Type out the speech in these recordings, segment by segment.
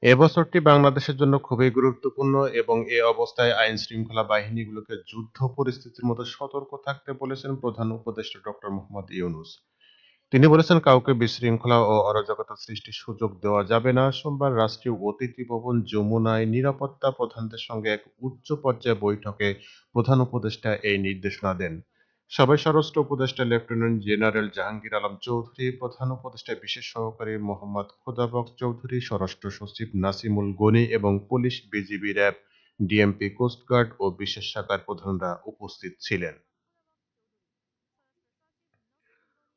এবছরটি বাংলাদেশের জন্য খুবই গুরুত্বপূর্ণ এবং এ অবস্থায় আইনশৃঙ্খলা বাহিনীগুলোকে যুদ্ধ পরিস্থিতির মতো সতর্ক থাকতে বলেছেন প্রধান উপদেষ্টা ডক্টর মোহাম্মদ ইউনূস। তিনি বলেছেন, কাউকে বিশৃঙ্খলা ও অরাজকতা সৃষ্টির সুযোগ দেওয়া যাবে না। সোমবার রাষ্ট্রীয় অতিথি ভবন যমুনায় নিরাপত্তা প্রধানদের সঙ্গে এক উচ্চ পর্যায়ে বৈঠকে প্রধান উপদেষ্টা এই নির্দেশনা দেন। সভায় স্বরাষ্ট্র উপদেষ্টা লেফটেন্যান্ট জেনারেল জাহাঙ্গীর আলম চৌধুরী, প্রধান উপদেষ্টা বিশেষ সহকারী মোহাম্মদ খোদাবক চৌধুরী, স্বরাষ্ট্র সচিব নাসিমুল গনি এবং police, BGB, RAB, DMP, coast guard ও বিশেষ শাখার প্রধানরা উপস্থিত ছিলেন।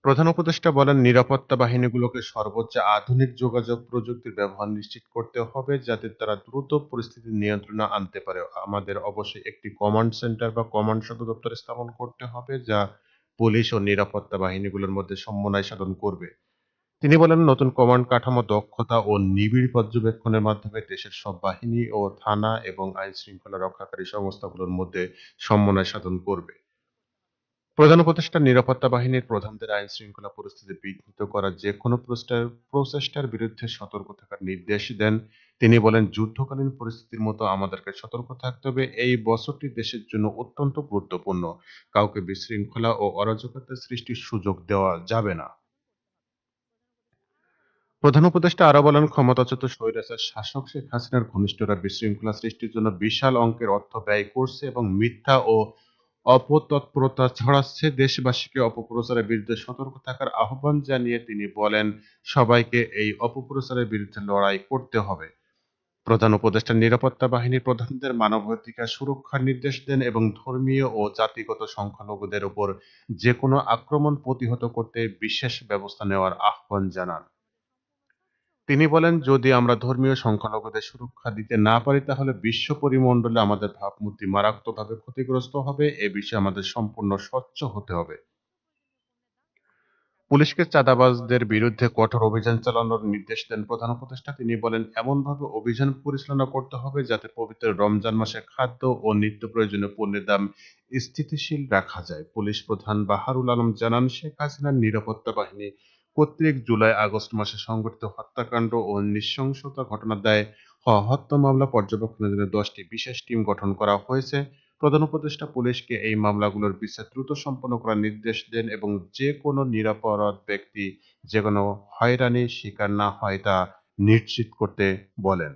প্রধান উপদেষ্টা বলেন, নিরাপত্তা বাহিনীগুলোকে সর্বোচ্চ আধুনিক যোগাযোগ প্রযুক্তির ব্যবহার নিশ্চিত করতে হবে যাতে তারা দ্রুত পরিস্থিতি নিয়ন্ত্রণে আনতে পারে। আমাদের অবশ্যই একটি কমান্ড সেন্টার বা কমান্ড সদর দপ্তর স্থাপন করতে হবে যা পুলিশ ও নিরাপত্তা বাহিনীগুলোর মধ্যে সমন্বয় সাধন করবে। তিনি বলেন, নতুন কমান্ড কাঠামো দক্ষতা ও নিবিড় পর্যবেক্ষণের মাধ্যমে দেশের সব বাহিনী ও থানা এবং আইন শৃঙ্খলা রক্ষাকারী সংস্থাগুলোর মধ্যে সমন্বয় সাধন করবে। প্রধান উপদেষ্টা নিরাপত্তা বাহিনীর প্রধানদের আইন শৃঙ্খলা পরিস্থিতি বিঘ্নিত করার যেকোনো প্রচেষ্টার বিরুদ্ধে সতর্ক থাকার নির্দেশ দেন। তিনি বলেন, যুদ্ধকালীন পরিস্থিতির মতো আমাদেরকে সতর্ক থাকতে হবে। এই বছরটি দেশের জন্য অত্যন্ত গুরুত্বপূর্ণ। কাউকে বিশৃঙ্খলা ও অরাজকতা সৃষ্টির সুযোগ দেওয়া যাবে না। প্রধান উপদেষ্টা আরো বলেন, ক্ষমতাচ্যুত স্বৈরাচার শাসক শেখ হাসিনার ঘনিষ্ঠরা বিশৃঙ্খলা সৃষ্টির জন্য বিশাল অঙ্কের অর্থ ব্যয় করছে এবং মিথ্যা ও অপতৎপরতা ছড়াচ্ছে। দেশবাসীকে অপপ্রচারের বিরুদ্ধে সতর্ক থাকার আহ্বান জানিয়ে তিনি বলেন, সবাইকে এই অপপ্রচারের বিরুদ্ধে লড়াই করতে হবে। প্রধান উপদেষ্টা নিরাপত্তা বাহিনীর প্রধানদের মানবাধিকার সুরক্ষার নির্দেশ দেন এবং ধর্মীয় ও জাতিগত সংখ্যালঘুদের উপর যেকোনো আক্রমণ প্রতিহত করতে বিশেষ ব্যবস্থা নেওয়ার আহ্বান জানান। তিনি বলেন, যদি আমরা ধর্মীয় সংখ্যালঘুদের সুরক্ষা দিতে না পারি তাহলে বিশ্ব পরিমণ্ডলে আমাদের ভাবমূর্তি মারাত্মকভাবে ক্ষতিগ্রস্ত হবে। এ বিষয়ে আমাদের সম্পূর্ণ স্বচ্ছ হতে হবে। পুলিশকে চাঁদাবাজদের বিরুদ্ধে কঠোর অভিযান চালানোর নির্দেশ দেন প্রধান উপদেষ্টা। তিনি বলেন, এমনভাবে অভিযান পরিচালনা করতে হবে যাতে পবিত্র রমজান মাসে খাদ্য ও নিত্য প্রয়োজনীয় পণ্যের দাম স্থিতিশীল রাখা যায়। পুলিশ প্রধান বাহারুল আলম জানান, শেখ হাসিনার নিরাপত্তা বাহিনী কর্তৃক জুলাই আগস্ট মাসে সংঘটিত হত্যাকাণ্ড ও নৃশংসতা ঘটনার দায়ে হওয়া হত্যা মামলা পর্যবেক্ষণের জন্য 10টি বিশেষ টিম গঠন করা হয়েছে। প্রধান উপদেষ্টা পুলিশকে এই মামলাগুলোর বিচার দ্রুত সম্পন্ন করার নির্দেশ দেন এবং যে কোনো নিরপরাধ ব্যক্তি যেকোনো হয়রানির শিকার না হয় তা নিশ্চিত করতে বলেন।